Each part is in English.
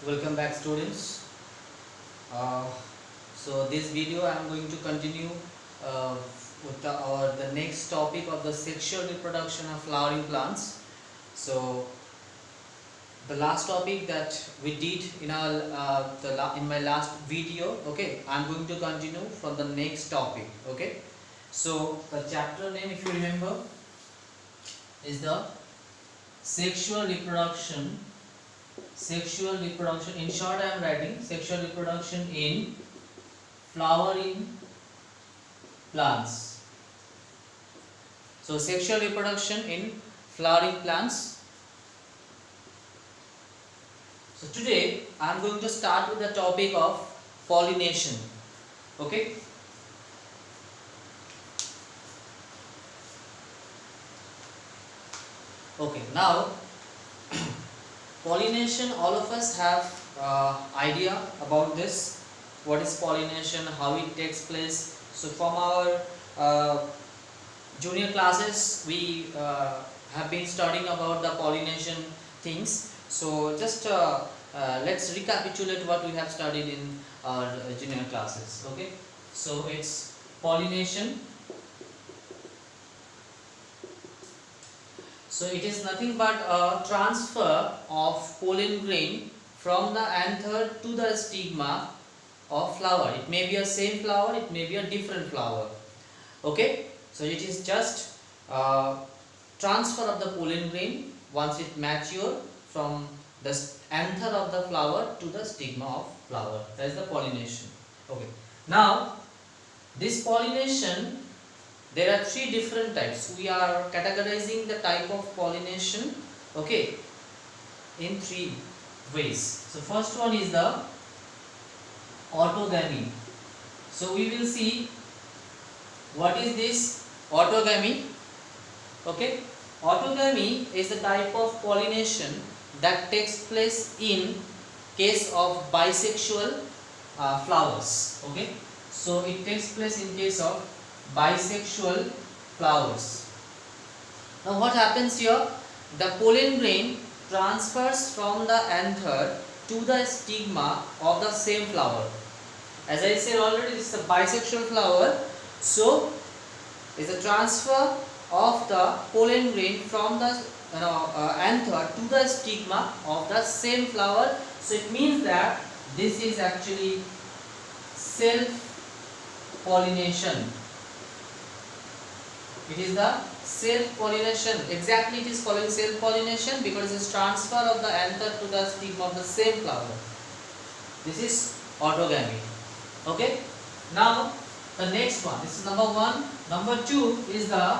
Welcome back, students. Uh, so this video I am going to continue with the next topic of the sexual reproduction of flowering plants. So the last topic that we did in our in my last video. Okay, I am going to continue from the next topic. Okay, so the chapter name, if you remember, is the sexual reproduction. In short, I am writing sexual reproduction in flowering plants. So sexual reproduction in flowering plants. So today I am going to start with the topic of pollination. Okay. Okay, now pollination, all of us have idea about this. What is pollination, how it takes place. So from our junior classes we have been studying about the pollination things. So just let's recapitulate what we have studied in our junior classes. Okay, so it's pollination. So it is nothing but a transfer of pollen grain from the anther to the stigma of flower. It may be a same flower, it may be a different flower. Okay, so it is just transfer of the pollen grain once it mature from the anther of the flower to the stigma of flower. That is the pollination. Okay, now this pollination, there are three different types. We are categorizing the type of pollination, okay, in three ways. So first one is the autogamy. So we will see what is this autogamy. Okay, autogamy is the type of pollination that takes place in case of bisexual flowers. Okay, so it takes place in case of bisexual flowers. Now what happens here? The pollen grain transfers from the anther to the stigma of the same flower. As I said already, this is a bisexual flower. So it's a transfer of the pollen grain from the anther to the stigma of the same flower. So it means that this is actually self-pollination. It is the self-pollination. Exactly, it is following self-pollination because it is transfer of the anther to the stigma of the same flower. This is autogamy. Okay. Now the next one. This is number one. Number two is the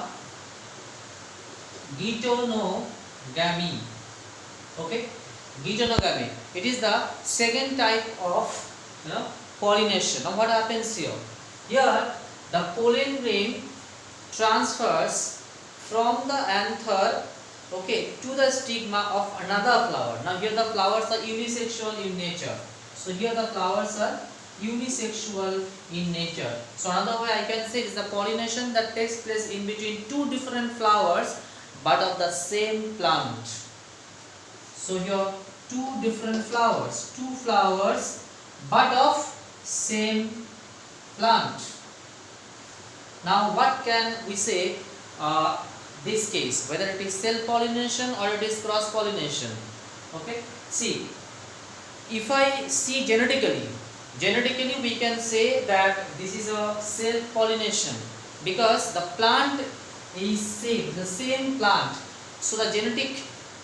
geitonogamy. Okay. Geitonogamy. It is the second type of pollination. Now what happens here? Here the pollen grain transfers from the anther, okay, to the stigma of another flower. Now here the flowers are unisexual in nature. So here the flowers are unisexual in nature. So another way I can say is the pollination that takes place in between two different flowers but of the same plant. So here two different flowers, two flowers but of same plant. Now what can we say this case, whether it is self-pollination or it is cross-pollination? Okay, see, if I see genetically we can say that this is a self-pollination because the plant is same, the same plant. So the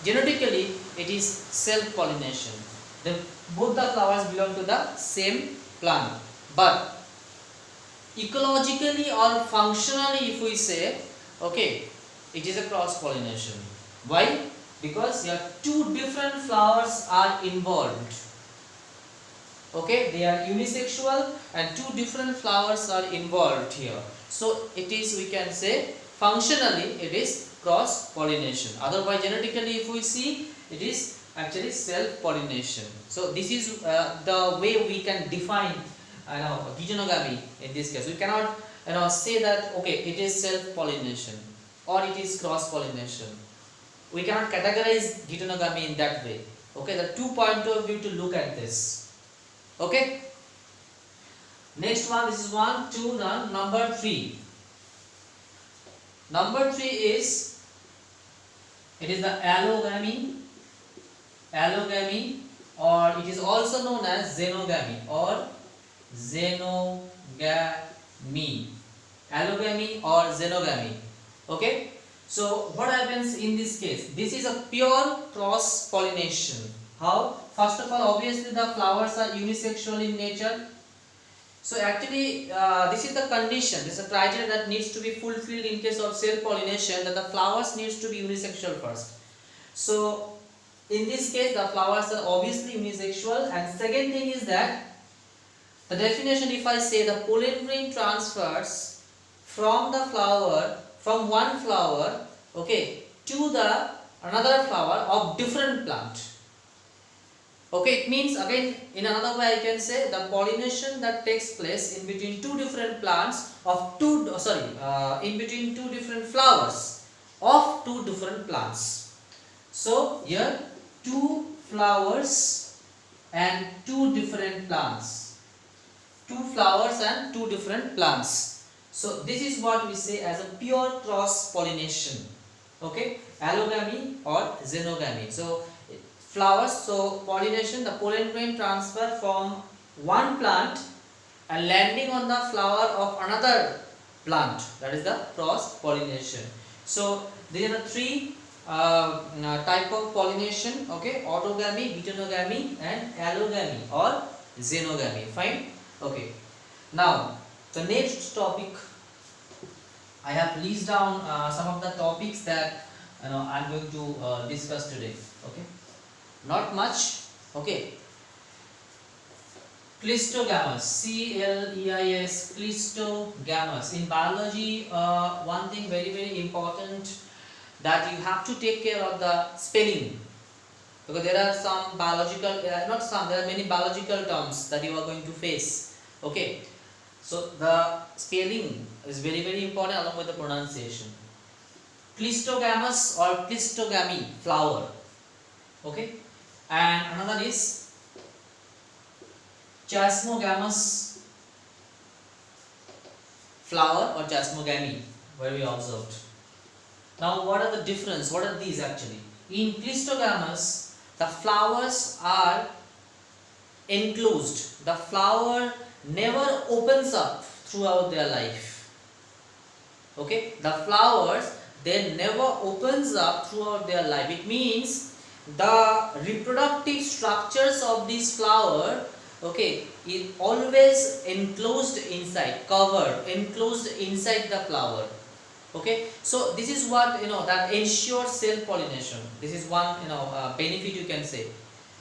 genetically it is self-pollination. Both the flowers belong to the same plant. But ecologically or functionally, if we say, okay, it is a cross-pollination. Why? Because here two different flowers are involved. Okay, they are unisexual and two different flowers are involved here. So it is, we can say, functionally it is cross-pollination. Otherwise genetically if we see, it is actually self-pollination. So this is the way we can define geitonogamy in this case. We cannot say that okay, it is self-pollination or it is cross-pollination. We cannot categorize geitonogamy in that way. Okay, the two point of view to look at this. Okay. Next one, this is 1, 2, then number 3. Number 3 is, it is the allogamy, allogamy, or it is also known as xenogamy or xenogamy, allogamy or xenogamy. Okay. So what happens in this case? This is a pure cross pollination. How? First of all, obviously the flowers are unisexual in nature. So actually this is the condition, this is a criteria that needs to be fulfilled in case of self pollination, that the flowers needs to be unisexual first. So in this case the flowers are obviously unisexual, and second thing is that the definition, if I say the pollen grain transfers from the flower, from one flower, okay, to the another flower of different plant. Okay, it means, again in another way I can say, the pollination that takes place in between two different plants of in between two different flowers of two different plants. So here two flowers and two different plants, two flowers and two different plants. So this is what we say as a pure cross pollination. Okay, allogamy or xenogamy. So flowers, so pollination, the pollen grain transfer from one plant and landing on the flower of another plant, that is the cross pollination. So there are three type of pollination. Okay, autogamy, heterogamy and allogamy or xenogamy. Fine. Okay, now the next topic, I have listed down some of the topics that I am going to discuss today. Okay, not much. Okay, Cleistogamous, C-L-E-I-S, Cleistogamous. In biology, one thing very important, that you have to take care of the spelling, because there are some biological, not some, there are many biological terms that you are going to face. Okay, so the spelling is very important along with the pronunciation. Cleistogamous or Cleistogamy, flower. Okay, and another is Chasmogamous, flower or Chasmogamy, where we observed. Now what are the difference? What are these actually? In Cleistogamous, the flowers are enclosed. The flower never opens up throughout their life. Okay, the flowers, they never opens up throughout their life. It means the reproductive structures of this flower, okay, is always enclosed inside, covered, enclosed inside the flower. Okay, so this is what that ensures self pollination. This is one benefit you can say.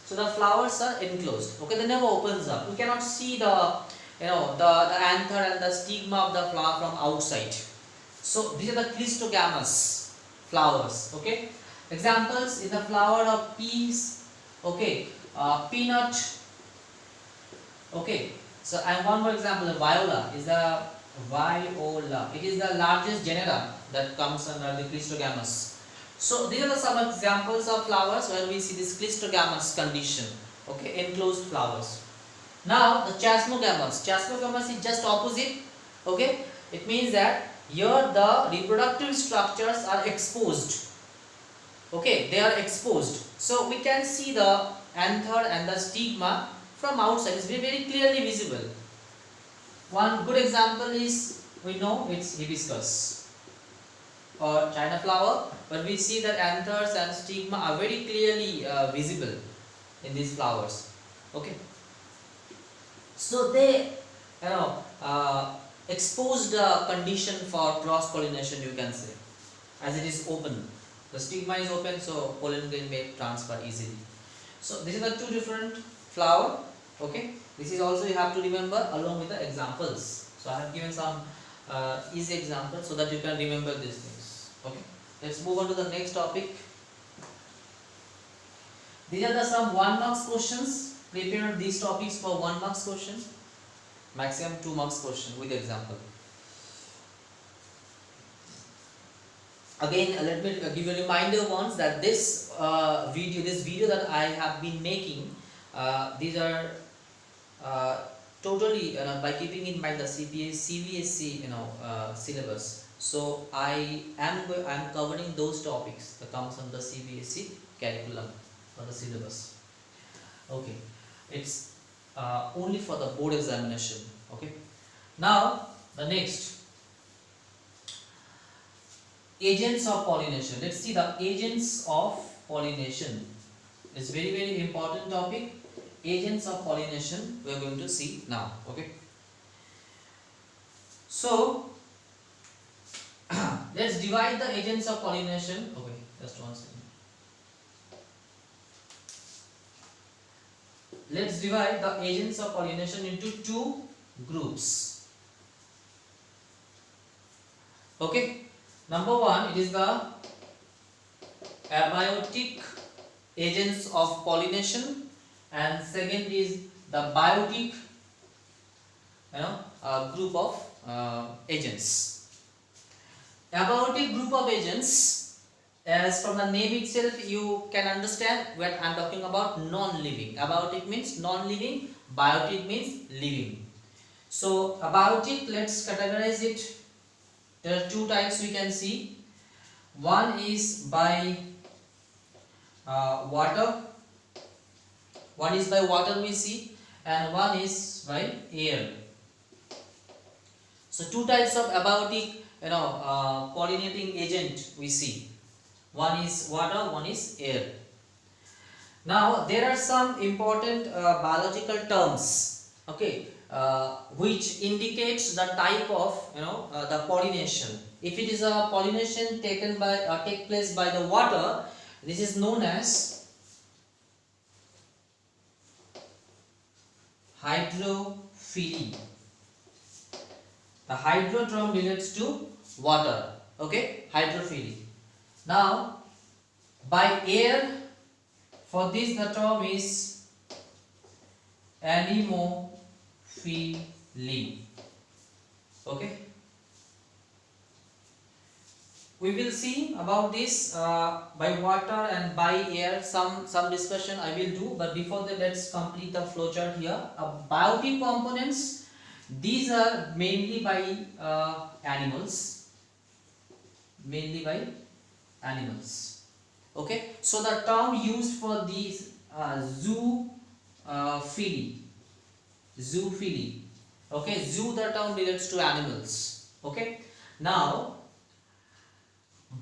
So the flowers are enclosed. Okay, they never opens up. You cannot see the the anther and the stigma of the flower from outside. So these are the Cleistogamous flowers. Okay, examples in the flower of peas. Okay, peanut. Okay, so and one more example, the viola is the viola. It is the largest genera that comes under the Cleistogamous. So these are some examples of flowers where we see this Cleistogamous condition. Okay, enclosed flowers. Now the Chasmogamous. Chasmogamous is just opposite. Okay, it means that here the reproductive structures are exposed. Okay, they are exposed. So we can see the anther and the stigma from outside. It's very clearly visible. One good example is, we know it's hibiscus or China flower, but we see that anthers and stigma are very clearly visible in these flowers. Okay, so they exposed condition for cross pollination, you can say, as it is open. The stigma is open, so pollen grain may transfer easily. So these are the two different flower. Okay, this is also you have to remember along with the examples. So I have given some easy examples so that you can remember these things. Okay, let's move on to the next topic. These are the some 1 marks questions. Prepare these topics for 1 marks question, maximum 2 marks question with example. Again, let me give a reminder once that this video that I have been making, these are totally by keeping in mind the CBSE syllabus. So I'm covering those topics that comes from the CBSE curriculum or the syllabus. Okay, it's only for the board examination. Okay, now the next, agents of pollination. Let's see the agents of pollination. It's very important topic. Agents of pollination we are going to see now. Okay, so let's divide the agents of pollination. Okay, just one second. Let's divide the agents of pollination into two groups. Okay, number one, it is the abiotic agents of pollination, and second is the biotic group of agents. Abiotic group of agents, as from the name itself you can understand what I am talking about. Non-living. Abiotic means non-living, biotic means living. So abiotic, let's categorize it. There are two types we can see. One is by water. One is by water we see, and one is by air. So two types of abiotic pollinating agent we see. One is water, one is air. Now there are some important biological terms, okay, which indicates the type of the pollination. If it is a pollination take place by the water, this is known as hydrophily. The hydro term relates to water. Okay, hydrophily. Now by air, for this the term is anemophily. Okay, we will see about this by water and by air. Some discussion I will do, but before that let's complete the flowchart here. Biotic components, these are mainly by animals. Okay, so the term used for these zoophily. Okay, zoo, the term relates to animals. Okay, now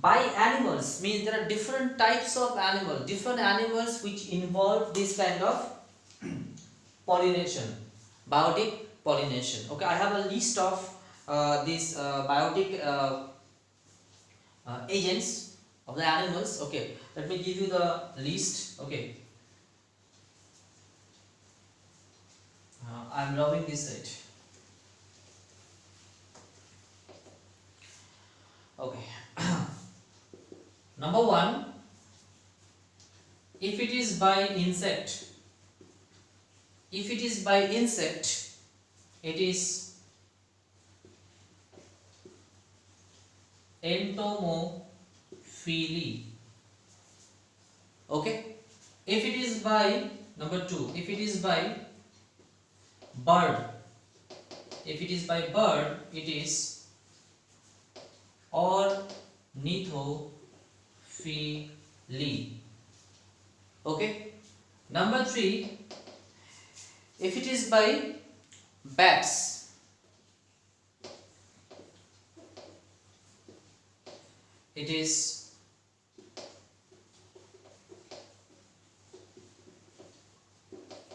by animals means there are different types of animals which involve this kind of pollination, biotic pollination. Okay, I have a list of these biotic agents of the animals. Okay, let me give you the list. Okay, I am loving this site. Okay. Number one, if it is by insect, it is entomophily. Okay, if it is by number two, if it is by bird, it is ornithophily. Okay, number three, if it is by bats, it is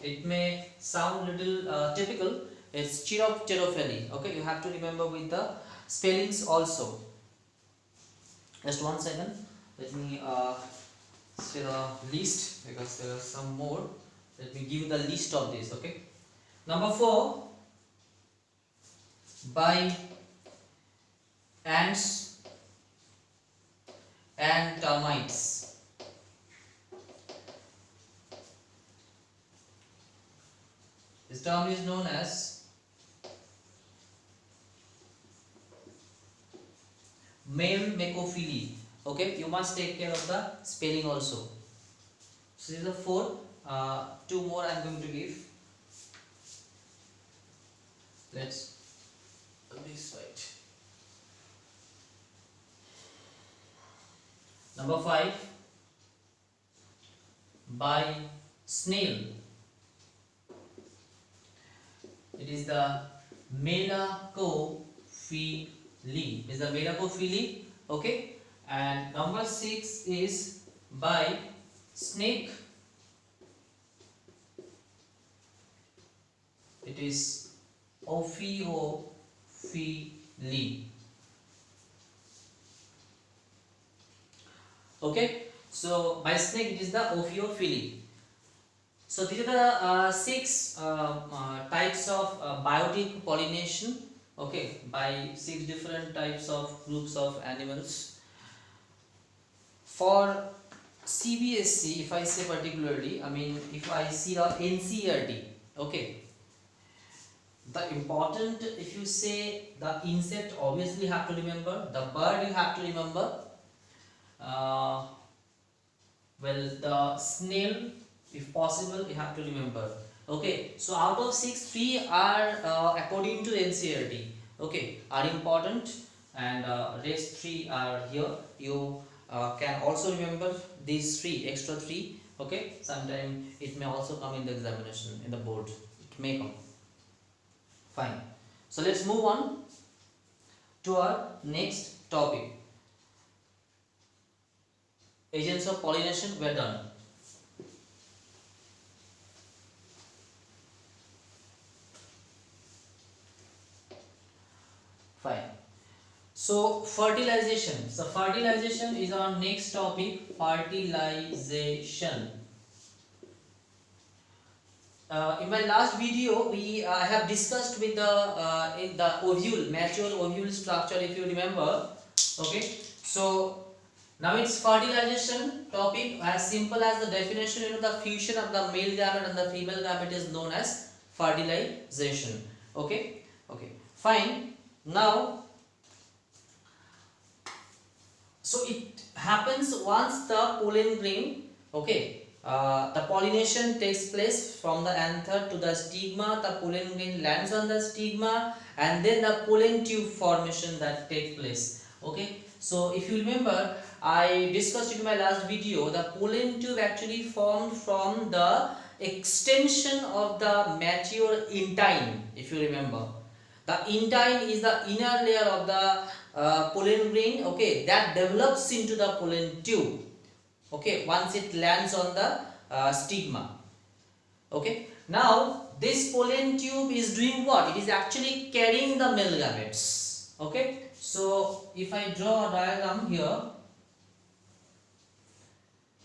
it may sound little typical, it's Chiropterophily. Okay, you have to remember with the spellings also. Just one second, let me say the list, because there are some more. Let me give you the list of this. Okay, number 4, by ants and termites. This term is known as male macrophily. Okay, you must take care of the spelling also. So these are 4. 2 more I am going to give. Let's this side. Number 5, by snail. It is the Melacophili. It is the Melacophili. Okay. And number 6 is by snake. It is Ophiophili. Okay, so by snake it is the Ophiophili. So these are the 6 types of biotic pollination. Okay, by 6 different types of groups of animals. For CBSE, if I say particularly, I mean if I see the NCERT, okay, the important, if you say the insect, obviously you have to remember, the bird you have to remember, well, the snail, if possible, you have to remember. Okay, so out of 6, 3 are according to NCERT, okay, are important, and rest 3 are here. You can also remember these 3, extra 3. Okay, sometime it may also come in the examination, in the board, it may come. Fine. So let's move on to our next topic. Agents of pollination were done. Fine. So fertilization. So fertilization is our next topic. Fertilization. In my last video, I have discussed with the in the ovule, mature ovule structure, if you remember. Okay. So now it's fertilization topic. As simple as the definition, the fusion of the male gamete and the female gamete is known as fertilization. Okay. Okay. Fine. Now, so it happens once the pollen grain, okay, the pollination takes place from the anther to the stigma. The pollen grain lands on the stigma, and then the pollen tube formation that takes place. Okay, so if you remember, I discussed in my last video, the pollen tube actually formed from the extension of the mature intine, if you remember. The intine is the inner layer of the pollen grain, okay, that develops into the pollen tube, okay, once it lands on the stigma. Okay, now this pollen tube is doing what? It is actually carrying the male gametes. Okay, so if I draw a diagram here,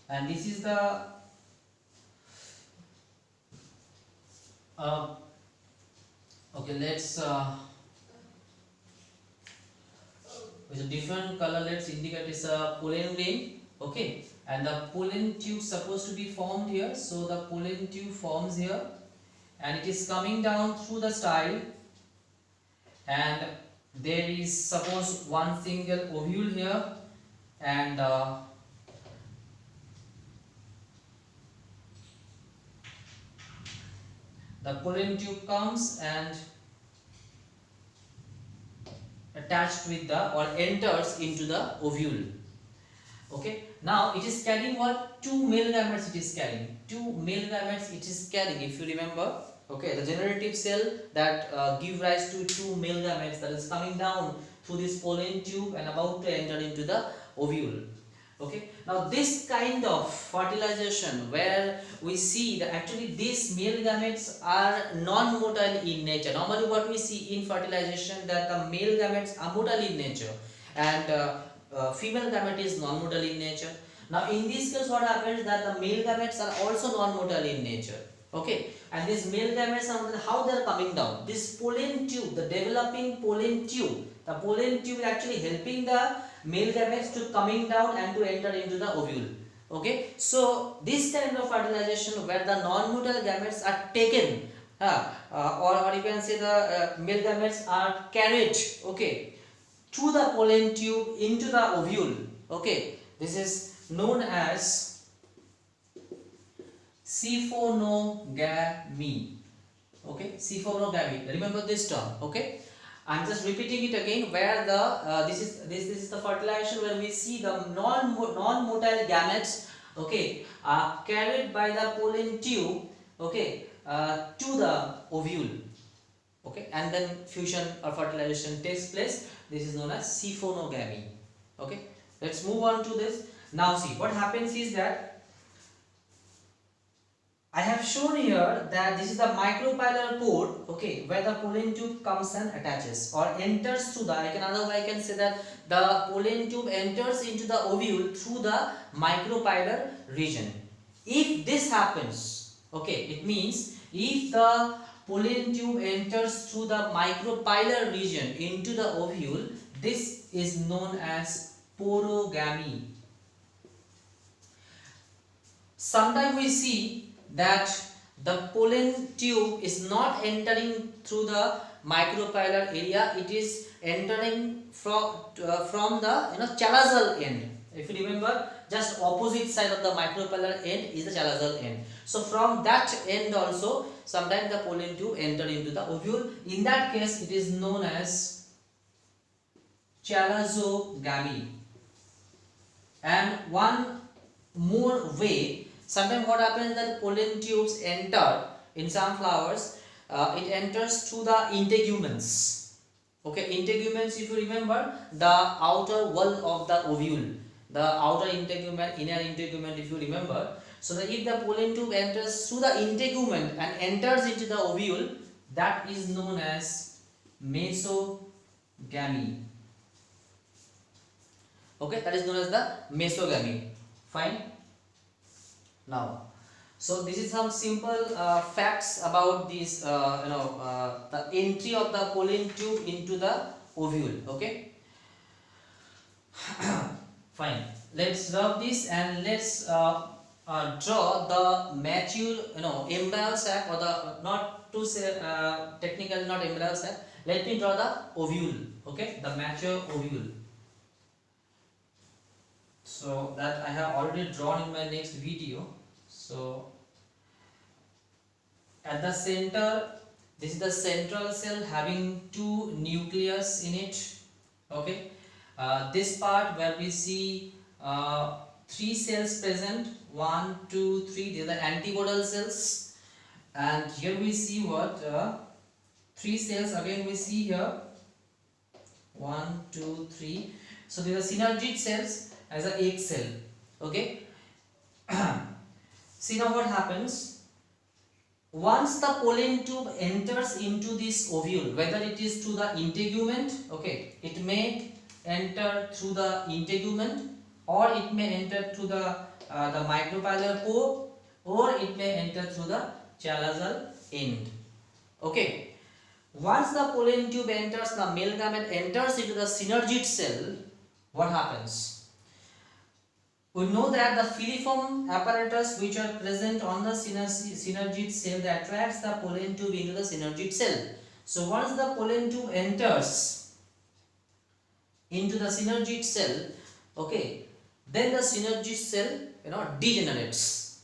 and this is the okay, let's with a different color, let's indicate it's a pollen grain. Okay, and the pollen tube supposed to be formed here, so the pollen tube forms here, and it is coming down through the style, and there is suppose one single ovule here, and the pollen tube comes and attached with the or enters into the ovule. Okay, now it is carrying what? 2 male gametes it is carrying. 2 male gametes it is carrying, if you remember. Okay, the generative cell that give rise to 2 male gametes that is coming down through this pollen tube and about to enter into the ovule. Okay, now this kind of fertilization where we see that actually these male gametes are non-motile in nature. Normally what we see in fertilization, that the male gametes are motile in nature, and female gamete is non-motile in nature. Now in this case what happens, that the male gametes are also non-motile in nature. Okay, and these male gametes are, how they are coming down? This pollen tube, the developing pollen tube, the pollen tube is actually helping the male gametes to coming down and to enter into the ovule. Okay, so this kind of fertilization where the non-motile gametes are taken, or you can say the male gametes are carried, okay, through the pollen tube into the ovule. Okay, this is known as siphonogamy. Okay, siphonogamy. Remember this term. Okay, I'm just repeating it again. Where the this is the fertilization where we see the non-motile gametes. Okay, are carried by the pollen tube. Okay, to the ovule. Okay, and then fusion or fertilization takes place. This is known as siphonogamy. Okay, let's move on to this. Now see what happens is that I have shown here that this is the micropylar pore, okay, where the pollen tube comes and attaches or enters through the, another way I can say that the pollen tube enters into the ovule through the micropylar region. If this happens, okay, it means if the pollen tube enters through the micropylar region into the ovule, this is known as porogamy. Sometimes we see that the pollen tube is not entering through the micropylar area, it is entering from the chalazal end. If you remember, just opposite side of the micropylar end is the chalazal end. So from that end also sometimes the pollen tube enter into the ovule. In that case it is known as chalazogamy. And one more way, sometimes what happens that pollen tubes enter in some flowers, it enters through the integuments. Okay, integuments, if you remember, the outer wall of the ovule, the outer integument, inner integument, if you remember. So that if the pollen tube enters through the integument and enters into the ovule, that is known as mesogamy. Okay, that is known as the mesogamy. Fine. Now, so this is some simple facts about this the entry of the pollen tube into the ovule. Okay. Fine. Let's rub this and let's draw the mature embryo sac, or the, not to say technically not embryo sac. Let me draw the ovule. Okay, the mature ovule. So that I have already drawn in my next video. So at the center, this is the central cell having two nucleus in it. Okay, this part where we see three cells present, 1, 2, 3, these are the antibodal cells, and here we see what three cells again we see here, 1, 2, 3. So these are synergid cells as a egg cell. Okay. See now what happens. Once the pollen tube enters into this ovule, whether it is through the integument, okay, it may enter through the integument, or it may enter through the micropylar pore, or it may enter through the chalazal end. Okay. Once the pollen tube enters, the male gamete enters into the synergid cell, what happens? We know that the filiform apparatus which are present on the synergid cell that attracts the pollen tube into the synergid cell. So once the pollen tube enters into the synergid cell, okay, then the synergid cell degenerates.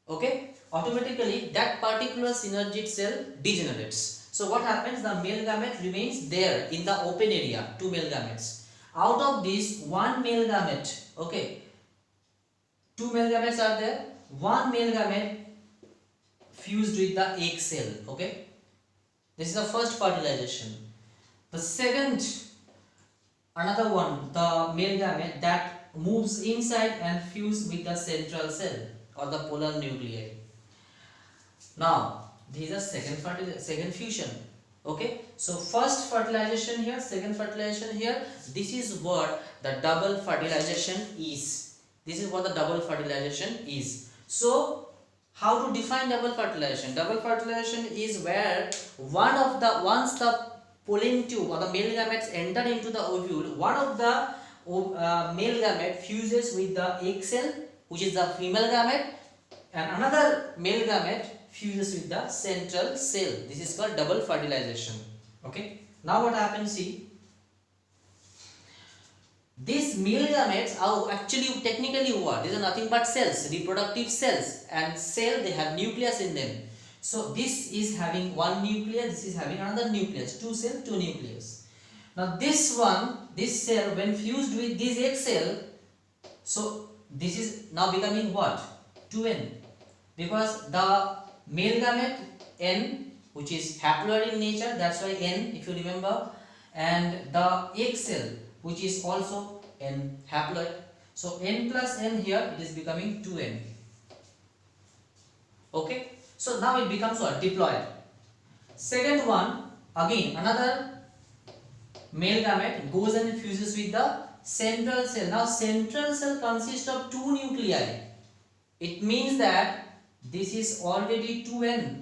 Okay, automatically that particular synergid cell degenerates. So what happens? The male gamete remains there in the open area, two male gametes. Out of this, one male gamete, okay, two male gametes are there, one male gamete fused with the egg cell. Okay, this is the first fertilization. The second, another one, the male gamete that moves inside and fuse with the central cell or the polar nuclei. Now this is the second fusion. Okay, so first fertilization here, second fertilization here. This is what the double fertilization is. This is what the double fertilization is. So how to define double fertilization? Double fertilization is where once the pollen tube or the male gametes enter into the ovule, one of the male gamete fuses with the egg cell, which is the female gamete, and another male gamete fuses with the central cell. This is called double fertilization. Okay. Now what happens? See, These male gametes are actually technically what? These are nothing but cells, reproductive cells, and cell they have nucleus in them. So this is having one nucleus, this is having another nucleus, two cell, two nucleus. Now this one, this cell when fused with this egg cell, so this is now becoming what? 2n, because the male gamete n, which is haploid in nature, that's why n if you remember, and the egg cell which is also n haploid, so n plus n here it is becoming 2n. Okay, so now it becomes what? Diploid. Second one, again another male gamete goes and fuses with the central cell. Now central cell consists of two nuclei. It means that this is already 2n,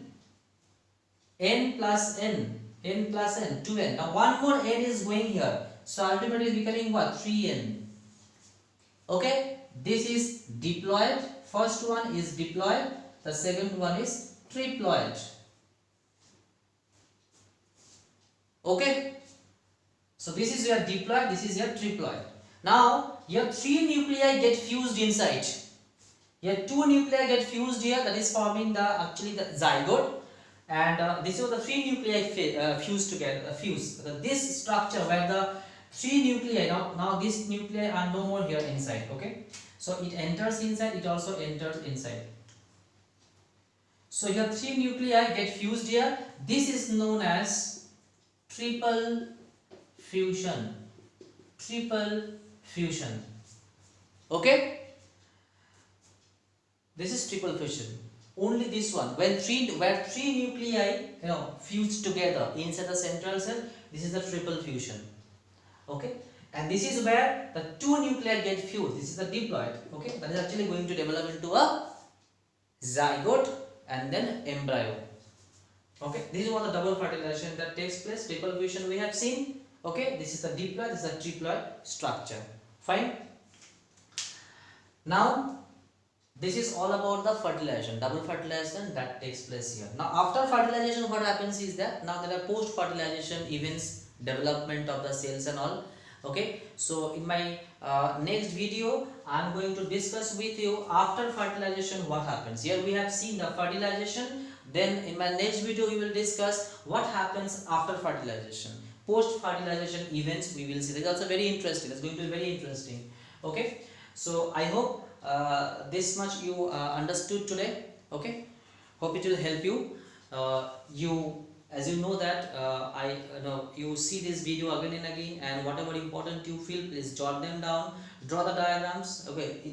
n plus n, n plus n, 2n. Now one more n is going here, so ultimately it is becoming what? 3n. Okay, this is diploid. First one is diploid, the second one is triploid. Okay, so this is your diploid, this is your triploid. Now your three nuclei get fused inside. Here two nuclei get fused here, that is forming the actually the zygote, and this is the three nuclei fused together. This structure where the three nuclei, now these nuclei are no more here inside. Okay, so it enters inside, it also enters inside. So your three nuclei get fused here. This is known as triple fusion. Triple fusion. Okay, this is triple fusion. Only this one, where three nuclei fused together inside the central cell, this is the triple fusion. Okay, and this is where the two nuclei get fused. This is the diploid. Okay, that is actually going to develop into a zygote and then embryo. Okay, this is what the double fertilization that takes place. Triple fusion we have seen. Okay, this is the diploid, this is the triploid structure. Fine. Now this is all about the fertilization, double fertilization that takes place here. Now after fertilization what happens is that now there are post fertilization events, development of the cells and all. Okay, so in my next video I am going to discuss with you after fertilization what happens. Here we have seen the fertilization, then in my next video we will discuss what happens after fertilization, post fertilization events we will see. That's also very interesting, it's going to be very interesting. Okay, so I hope this much you understood today. Okay, hope it will help you. As you know that I know you see this video again and again, and whatever important you feel, please jot them down, draw the diagrams. Okay,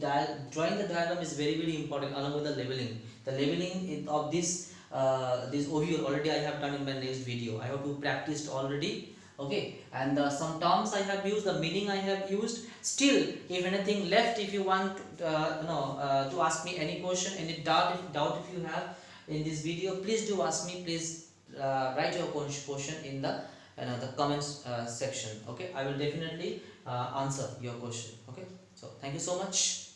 drawing the diagram is very important along with the labeling. The labeling of this overview already I have done in my next video. I have to practiced already. Okay, and some terms I have used, the meaning I have used. Still, if anything left, if you want to ask me any question, any doubt if you have in this video, please do ask me. Please write your question in the the comments section. Okay, I will definitely answer your question. Okay, so thank you so much.